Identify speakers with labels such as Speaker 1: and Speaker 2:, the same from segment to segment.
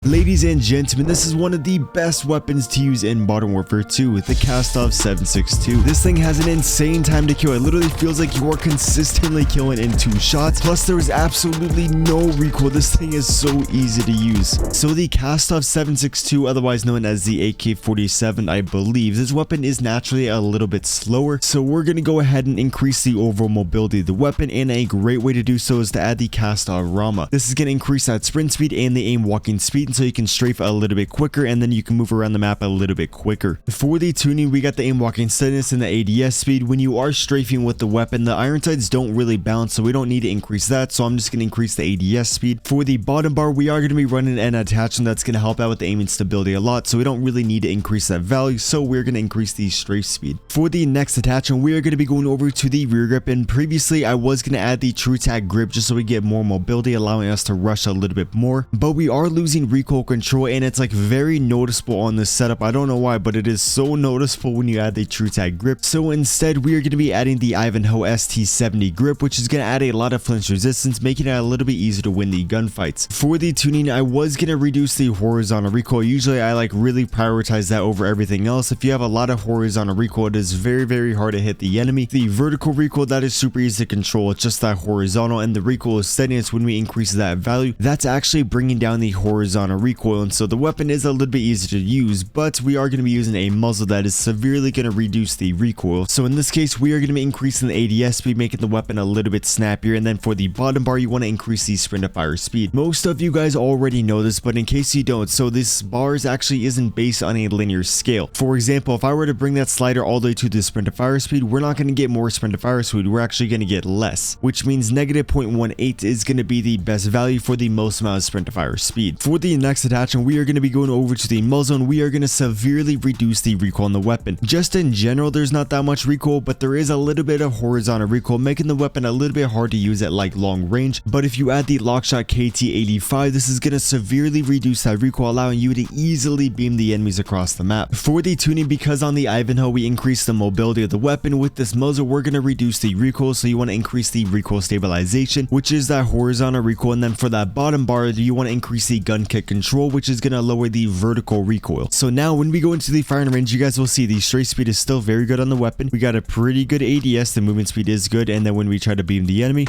Speaker 1: Ladies and gentlemen, this is one of the best weapons to use in Modern Warfare 2, the Kastov 762. This thing has an insane time to kill. It literally feels like you are consistently killing in 2 shots. Plus, there is absolutely no recoil. This thing is so easy to use. So the Kastov 762, otherwise known as the AK-47, I believe, this weapon is naturally a little bit slower. So we're going to go ahead and increase the overall mobility of the weapon, and a great way to do so is to add the Kastov Rama. This is going to increase that sprint speed and the aim walking speed, so you can strafe a little bit quicker, and then you can move around the map a little bit quicker. For the tuning, we got the aim walking steadiness and the ADS speed. When you are strafing with the weapon, the iron sights don't really bounce, so we don't need to increase that, so I'm just going to increase the ADS speed. For the bottom bar, we are going to be running an attachment that's going to help out with the aiming stability a lot, so we don't really need to increase that value, so we're going to increase the strafe speed. For the next attachment, we are going to be going over to the rear grip, and previously I was going to add the true tag grip just so we get more mobility, allowing us to rush a little bit more, but we are losing recoil control, and it's like very noticeable on this setup. I don't know why, but it is so noticeable when you add the true tag grip. So instead, we are going to be adding the Ivanhoe ST70 grip, which is going to add a lot of flinch resistance, making it a little bit easier to win the gunfights. For the tuning, I was going to reduce the horizontal recoil. Usually I like really prioritize that over everything else. If you have a lot of horizontal recoil, it is very hard to hit the enemy. The vertical recoil, that is super easy to control. It's just that horizontal, and the recoil steadiness, when we increase that value, that's actually bringing down the horizontal recoil, and so the weapon is a little bit easier to use, but we are going to be using a muzzle that is severely going to reduce the recoil. So in this case, we are going to be increasing the ADS speed, making the weapon a little bit snappier, and then for the bottom bar, you want to increase the sprint to fire speed. Most of you guys already know this, but in case you don't, so this bars actually isn't based on a linear scale. For example, if I were to bring that slider all the way to the sprint to fire speed, we're not going to get more sprint to fire speed, we're actually going to get less, which means negative 0.18 is going to be the best value for the most amount of sprint to fire speed. For the next attachment, we are going to be going over to the muzzle, and we are going to severely reduce the recoil on the weapon. Just in general, there's not that much recoil, but there is a little bit of horizontal recoil, making the weapon a little bit hard to use at like long range. But if you add the Lockshot KT85, this is going to severely reduce that recoil, allowing you to easily beam the enemies across the map. For the tuning, because on the Ivanhoe we increase the mobility of the weapon, with this muzzle we're going to reduce the recoil, so you want to increase the recoil stabilization, which is that horizontal recoil, and then for that bottom bar, you want to increase the gun kick control, which is going to lower the vertical recoil. So now when we go into the firing range, you guys will see the straight speed is still very good on the weapon. We got a pretty good ADS, the movement speed is good, and then when we try to beam the enemy,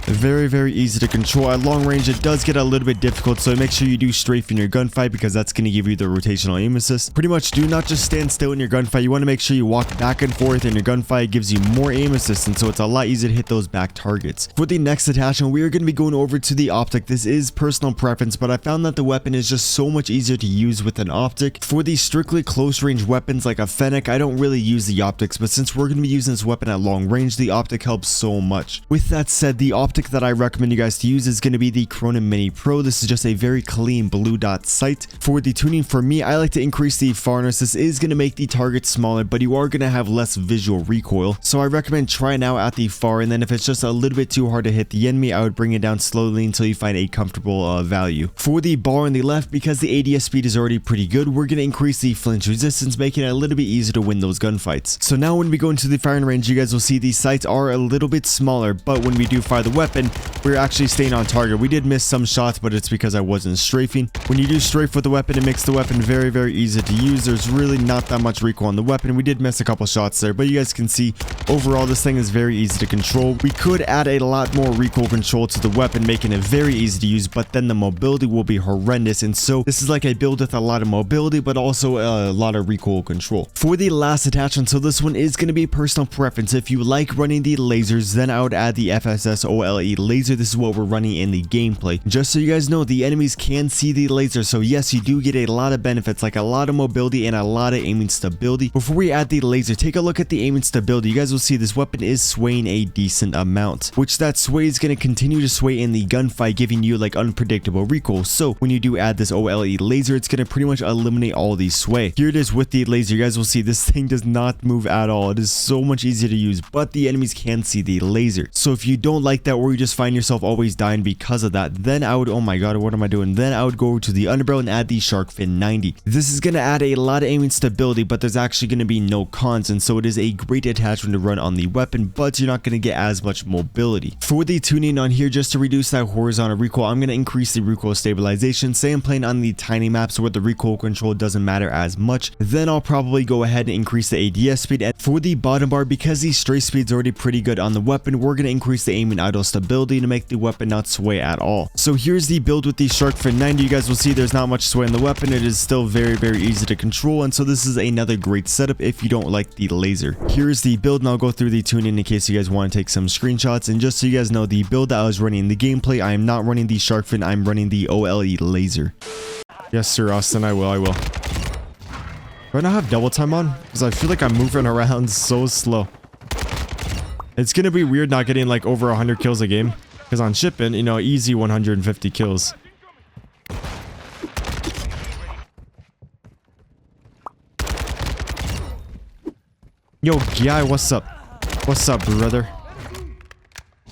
Speaker 1: very easy to control. At long range, it does get a little bit difficult, so make sure you do strafe in your gunfight, because that's going to give you the rotational aim assist. Pretty much do not just stand still in your gunfight. You want to make sure you walk back and forth in your gunfight. It gives you more aim assist, and so it's a lot easier to hit those back targets. For the next attachment, we are going to be going over to the optic. This is personal preference, but I found that the weapon is just so much easier to use with an optic. For the strictly close range weapons like a Fennec, I don't really use the optics, but since we're going to be using this weapon at long range, the optic helps so much. With that said, the optic that I recommend you guys to use is going to be the Cronin Mini Pro. This is just a very clean blue dot sight. For the tuning, for me, I like to increase the farness. This is going to make the target smaller, but you are going to have less visual recoil, so I recommend trying out at the far, and then if it's just a little bit too hard to hit the enemy, I would bring it down slowly until you find a comfortable value. For the bar on the left, because the ADS speed is already pretty good, we're going to increase the flinch resistance, making it a little bit easier to win those gunfights. So now when we go into the firing range, you guys will see these sights are a little bit smaller, but when we do fire the weapon, we're actually staying on target. We did miss some shots, but it's because I wasn't strafing. When you do strafe with the weapon, it makes the weapon very easy to use. There's really not that much recoil on the weapon. We did miss a couple shots there, but you guys can see overall this thing is very easy to control. We could add a lot more recoil control to the weapon, making it very easy to use, but then the mobility will be horrendous, and so this is like a build with a lot of mobility but also a lot of recoil control. For the last attachment, so this one is going to be personal preference. If you like running the lasers, then I would add the FSS OLE laser. This is what we're running in the gameplay. Just so you guys know, the enemies can see the laser, so yes, you do get a lot of benefits, like a lot of mobility and a lot of aiming stability. Before we add the laser, take a look at the aiming stability. You guys will see this weapon is swaying a decent amount, which that sway is going to continue to sway in the gunfight, giving you like unpredictable recoil. So when you do add this OLE laser, it's going to pretty much eliminate all these sway. Here it is with the laser. You guys will see this thing does not move at all. It is so much easier to use, but the enemies can see the laser. So if you don't like that, or or you just find yourself always dying because of that, then I would, oh my god, what am I doing? Then I would go to the underbarrel and add the shark fin 90. This is going to add a lot of aiming stability, but there's actually going to be no cons, and so it is a great attachment to run on the weapon, but you're not going to get as much mobility. For the tuning on here, just to reduce that horizontal recoil, I'm going to increase the recoil stabilization. Say I'm playing on the tiny maps where the recoil control doesn't matter as much, then I'll probably go ahead and increase the ADS speed. And for the bottom bar, because the straight speed's already pretty good on the weapon, we're going to increase the aim and idle stability to make the weapon not sway at all. So here's the build with the shark fin 90. You guys will see there's not much sway in the weapon. It is still very easy to control, and so this is another great setup if you don't like the laser. Here's the build, and I'll go through the tuning in case you guys want to take some screenshots. And just so you guys know, the build that I was running in the gameplay, I am not running the shark fin, I'm running the OLE laser. Yes sir, Austin, I will. Do I not have double time on? Because I feel like I'm moving around so slow. It's gonna be weird not getting like over 100 kills a game. Because on Shipment, you know, easy 150 kills. Yo, guy, what's up? What's up, brother?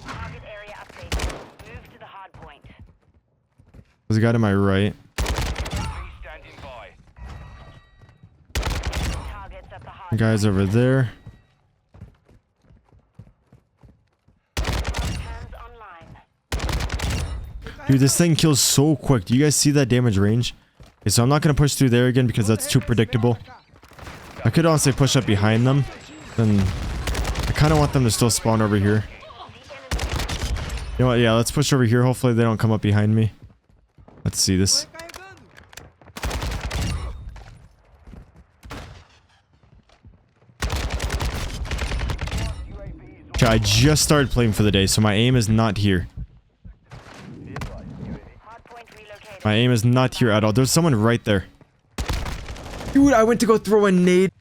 Speaker 2: Target area updated. Move to the hard point.
Speaker 1: There's a guy to my right.
Speaker 2: Standing by. Targets at the hard
Speaker 1: The guy's over there.
Speaker 2: Hands online.
Speaker 1: Dude, this thing kills so quick. Do you guys see that damage range? Okay, so I'm not going to push through there again because that's too predictable. I could honestly push up behind them. Then I kind of want them to still spawn over here. You know what? Yeah, let's push over here. Hopefully they don't come up behind me. Let's see this. Okay, I just started playing for the day, so my aim is not here. My aim is not here at all. There's someone right there. Dude, I went to go throw a nade.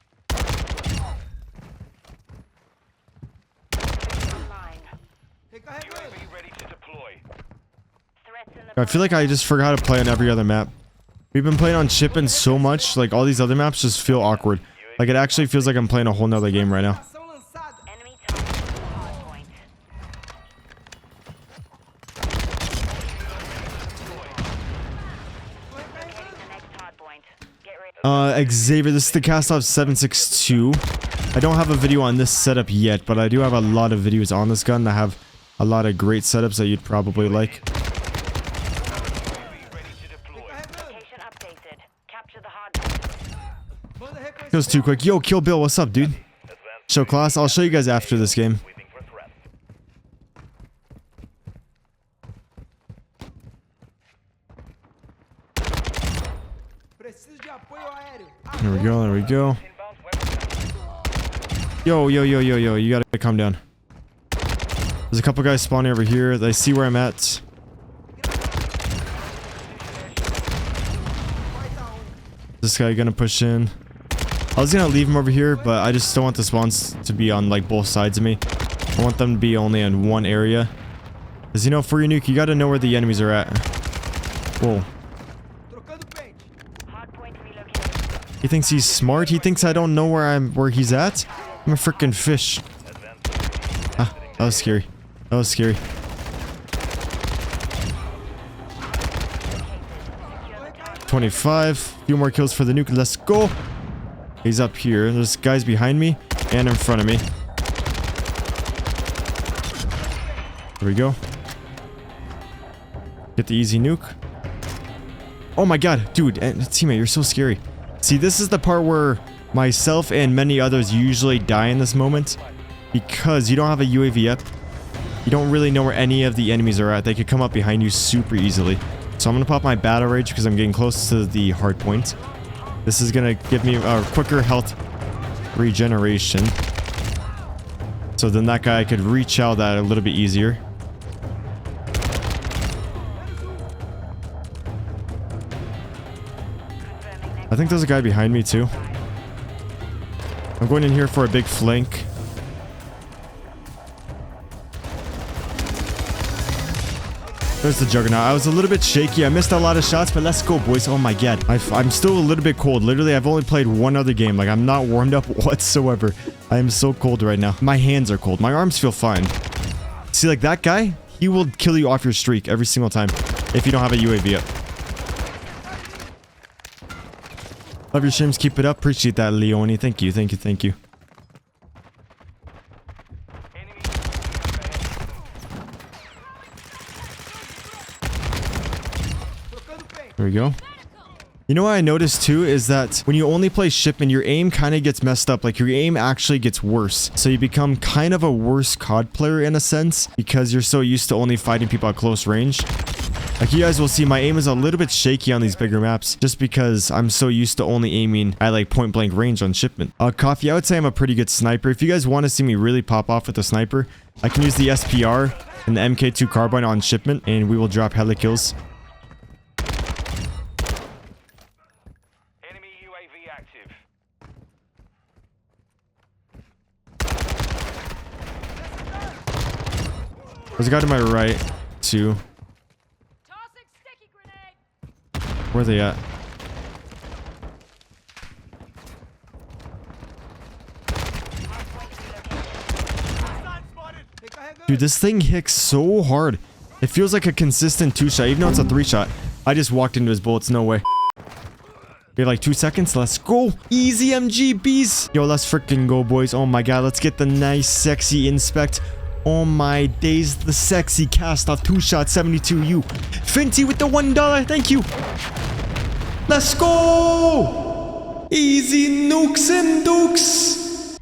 Speaker 1: I feel like I just forgot how to play on every other map. We've been playing on Shipment so much, like all these other maps just feel awkward. Like it actually feels like I'm playing a whole nother game right now.
Speaker 2: Enemy target at the hard point. Locating the next hard point. Get ready.
Speaker 1: Xavier, this is the Kastov 762. I don't have a video on this setup yet, but I do have a lot of videos on this gun that have a lot of great setups that you'd probably like.
Speaker 2: Location updated. Capture the hard point.
Speaker 1: Kills too quick. Yo, Kill Bill, what's up, dude? Show class. I'll show you guys after this game. There we go, there we go. Yo, you gotta calm down. There's a couple guys spawning over here. They see where I'm at. This guy gonna push in. I was gonna leave him over here, but I just don't want the spawns to be on like both sides of me. I want them to be only in one area. Because you know, for your nuke, you gotta know where the enemies are at. Whoa. He thinks he's smart. He thinks I don't know where he's at. I'm a freaking fish. Ah, that was scary. That was scary. .25. Few more kills for the nuke. Let's go. He's up here. There's guys behind me and in front of me. There we go. Get the easy nuke. Oh my god, dude, teammate, you're so scary. See, this is the part where myself and many others usually die in this moment. Because you don't have a UAV up. You don't really know where any of the enemies are at. They could come up behind you super easily. So I'm going to pop my battle rage because I'm getting close to the hard point. This is going to give me a quicker health regeneration. So then that guy could reach out that a little bit easier. I think there's a guy behind me too. I'm going in here for a big flank. There's the Juggernaut. I was a little bit shaky. I missed a lot of shots, but let's go, boys. Oh my god. I'm still a little bit cold. Literally, I've only played one other game. Like, I'm not warmed up whatsoever. I am so cold right now. My hands are cold. My arms feel fine. See, like that guy? He will kill you off your streak every single time if you don't have a UAV up. Love your streams. Keep it up. Appreciate that, Leone. Thank you. Thank you. Thank you. There we go. You know what I noticed too is that when you only play Shipment, your aim kind of gets messed up. Like your aim actually gets worse. So you become kind of a worse COD player in a sense because you're so used to only fighting people at close range. Like you guys will see, my aim is a little bit shaky on these bigger maps just because I'm so used to only aiming at like point blank range on Shipment. Coffee, I would say I'm a pretty good sniper. If you guys want to see me really pop off with a sniper, I can use the SPR and the MK2 carbine on Shipment and we will drop hella kills. There's a guy to my right, too. Where are they at? Dude, this thing hits so hard. It feels like a consistent 2-shot, even though it's a 3-shot. I just walked into his bullets, no way. We have like 2 seconds, let's go. Easy MGBs. Yo, let's freaking go, boys. Oh my god, let's get the nice, sexy inspect. Oh my days, the sexy Kastov 2-shot 72U. Finty with the $1, thank you. Let's go! Easy nukes and dukes.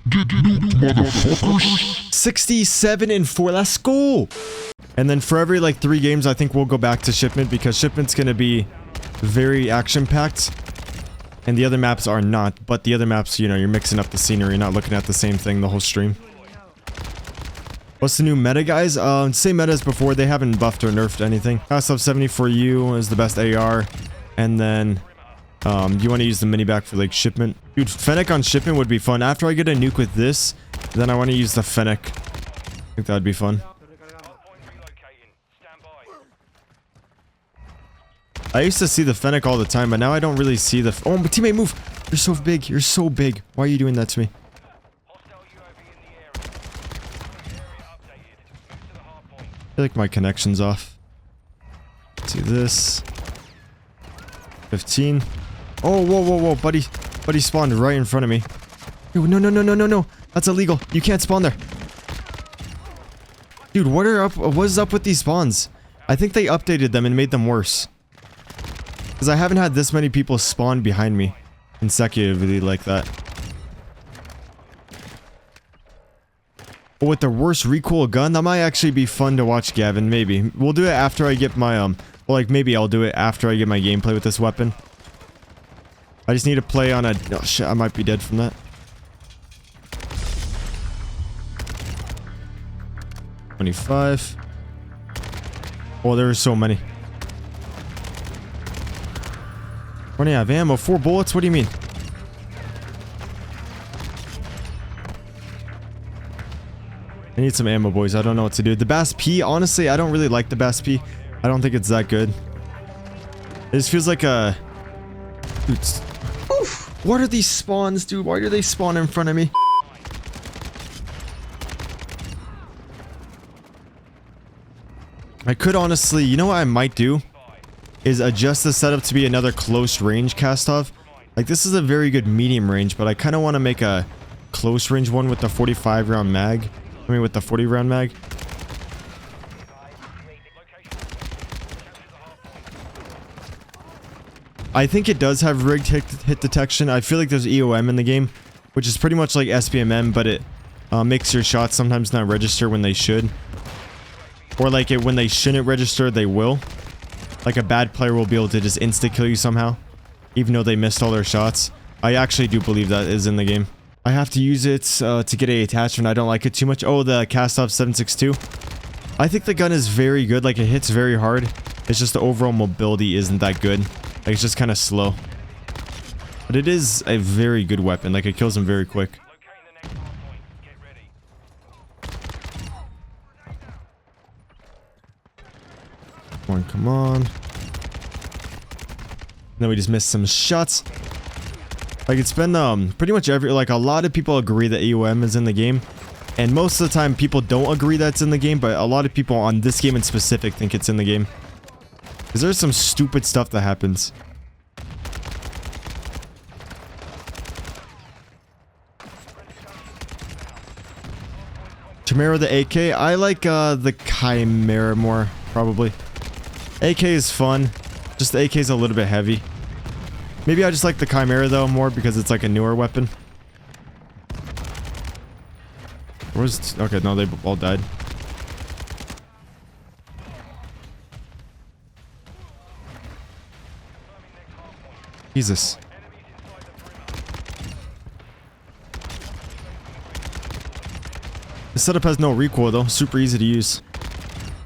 Speaker 1: Get nuked, motherfuckers. 67 and 4, let's go. And then for every like 3 games, I think we'll go back to Shipment because Shipment's gonna be very action-packed. And the other maps are not, but the other maps, you know, you're mixing up the scenery, not looking at the same thing the whole stream. What's the new meta, guys? Same meta as before. They haven't buffed or nerfed anything. Kastov 70 for you is the best AR. And then, you want to use the mini-back for, like, Shipment. Dude, Fennec on Shipment would be fun. After I get a nuke with this, then I want to use the Fennec. I think that would be fun. I used to see the Fennec all the time, but now I don't really see the... Oh, my teammate, move! You're so big. You're so big. Why are you doing that to me? I feel like my connection's off. Let's see this. 15. Oh, whoa, whoa, whoa, buddy. Buddy spawned right in front of me. No, no, no, no, no, no, no. That's illegal. You can't spawn there. Dude, what is up with these spawns? I think they updated them and made them worse. Because I haven't had this many people spawn behind me consecutively like that. But with the worst recoil gun, that might actually be fun to watch, Gavin. Maybe. We'll do it after I get my, well, like, maybe I'll do it after I get my gameplay with this weapon. I just need to play on a... Oh, shit, I might be dead from that. 25. Oh, there are so many. What do you have? Ammo? 4 bullets? What do you mean? I need some ammo, boys. I don't know what to do. The Bass P, honestly, I don't really like the Bass P. I don't think it's that good. It just feels like a... Dude, oof. What are these spawns, dude? Why do they spawn in front of me? I could honestly... You know what I might do? Is adjust the setup to be another close range Kastov. Like, this is a very good medium range, but I kind of want to make a close range one with the 45 round mag. I mean, with the 40 round mag. I think it does have rigged hit detection. I feel like there's EOM in the game, which is pretty much like SBMM, but it makes your shots sometimes not register when they should. Or like when they shouldn't register, they will. Like a bad player will be able to just insta-kill you somehow, even though they missed all their shots. I actually do believe that is in the game. I have to use it to get a attachment. I don't like it too much. Oh, the Kastov 762. I think the gun is very good. Like, it hits very hard. It's just the overall mobility isn't that good. Like, it's just kind of slow. But it is a very good weapon. Like, it kills him very quick. Come on. Then we just missed some shots. Like, it's been pretty much like a lot of people agree that EOM is in the game, And most of the time, people don't agree that it's in the game, but a lot of people on this game in specific think it's in the game. Because there's some stupid stuff that happens. Chimera the AK? I like the Chimera more, probably. AK is fun. Just the AK is a little bit heavy. Maybe I just like the Chimera though more because it's like a newer weapon. Where's... Okay, no, they all died. Jesus. The setup has no recoil though. Super easy to use.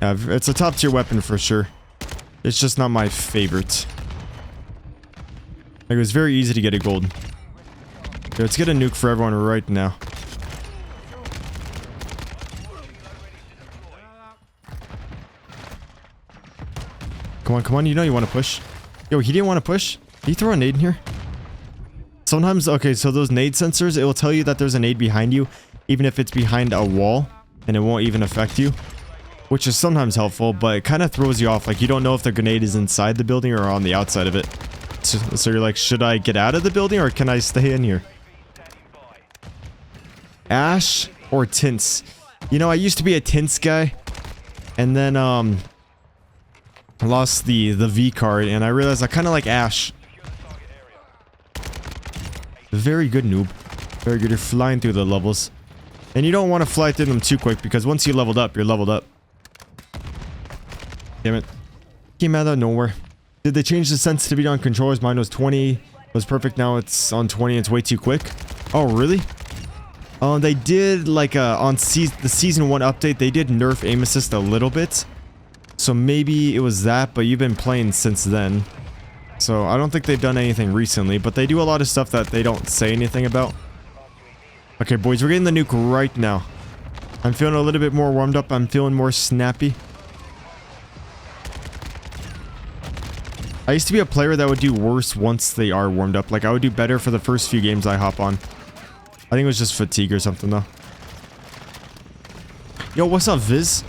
Speaker 1: Yeah, it's a top tier weapon for sure. It's just not my favorite. Like, it was very easy to get a gold. Okay, let's get a nuke for everyone right now. Come on, come on. You know you want to push. Yo, he didn't want to push. Did he throw a nade in here? Sometimes, okay, so those nade sensors, it will tell you that there's a nade behind you, even if it's behind a wall, and it won't even affect you. Which is sometimes helpful, but it kind of throws you off. Like, you don't know if the grenade is inside the building or on the outside of it. So you're like, should I get out of the building or can I stay in here? Ash or tints? You know, I used to be a tints guy. And then, I lost the V card and I realized I kind of like Ash. Very good, noob. Very good. You're flying through the levels. And you don't want to fly through them too quick because once you leveled up, you're leveled up. Damn it. Came out of nowhere. Did they change the sensitivity on controllers? Mine was 20. It was perfect. Now it's on 20. It's way too quick. Oh, really? They did, like, on the Season 1 update, they did nerf aim assist a little bit. So maybe it was that, but you've been playing since then. So I don't think they've done anything recently, but they do a lot of stuff that they don't say anything about. Okay, boys, we're getting the nuke right now. I'm feeling a little bit more warmed up. I'm feeling more snappy. I used to be a player that would do worse once they are warmed up. Like, I would do better for the first few games I hop on. I think it was just fatigue or something, though. Yo, what's up, Viz?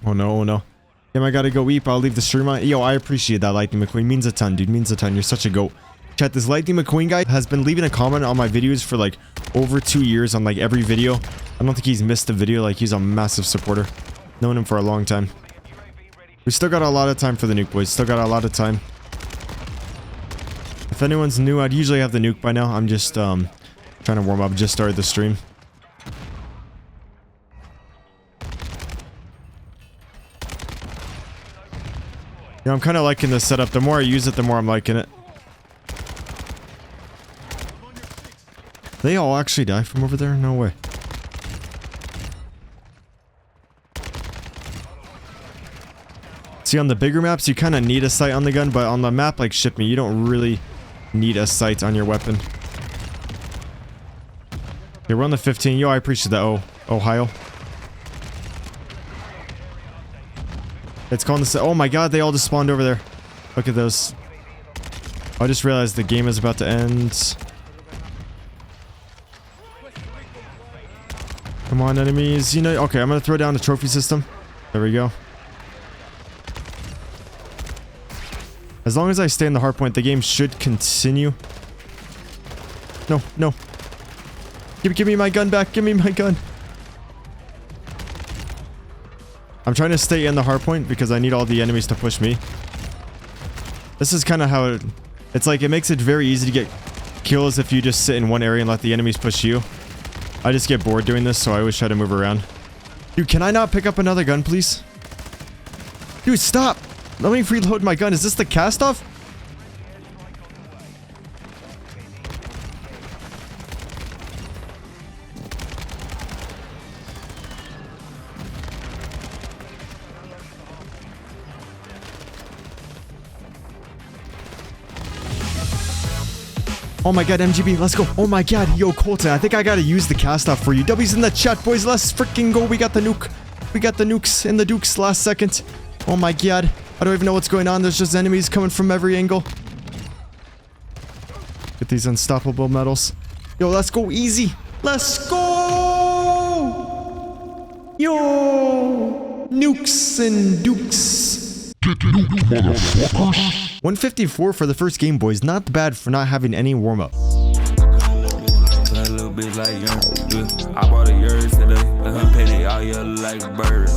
Speaker 1: Oh, no, oh, no. Damn, I gotta go eat, but I'll leave the stream on. Yo, I appreciate that, Lightning McQueen. Means a ton, dude. Means a ton. You're such a goat. Chat, this Lightning McQueen guy has been leaving a comment on my videos for, like, over 2 years on, like, every video. I don't think he's missed a video. Like, he's a massive supporter. Known him for a long time. We still got a lot of time for the nuke, boys. Still got a lot of time. If anyone's new, I'd usually have the nuke by now. I'm just, trying to warm up. Just started the stream. Yeah, I'm kind of liking this setup. The more I use it, the more I'm liking it. They all actually die from over there? No way. See, on the bigger maps, you kind of need a sight on the gun, but on the map like Shipment, you don't really need a sight on your weapon. Okay, we're on the 15. Yo, I appreciate that. Oh, Ohio. It's calling this. Oh my god, they all just spawned over there. Look at those. I just realized the game is about to end. Come on, enemies. You know, okay, I'm gonna throw down the trophy system. There we go. As long as I stay in the hardpoint, the game should continue. No, no. Give me my gun back. Give me my gun. I'm trying to stay in the hardpoint because I need all the enemies to push me. This is kind of how it's like, it makes it very easy to get kills if you just sit in one area and let the enemies push you. I just get bored doing this, so I always try to move around. Dude, can I not pick up another gun, please? Dude, stop! Let me reload my gun. Is this the Kastov? Oh my god, MGB, let's go. Oh my god, yo, Colton, I think I gotta use the Kastov for you. W's in the chat, boys. Let's freaking go. We got the nuke. We got the nukes in the dukes last second. Oh my god. I don't even know what's going on. There's just enemies coming from every angle. Get these unstoppable medals. Yo, let's go easy. Let's go! Yo! Nukes and dukes. 154 for the first game, boys. Not bad for not having any warm-up.
Speaker 3: I bought a yard today, let her penny all yellow like a bird.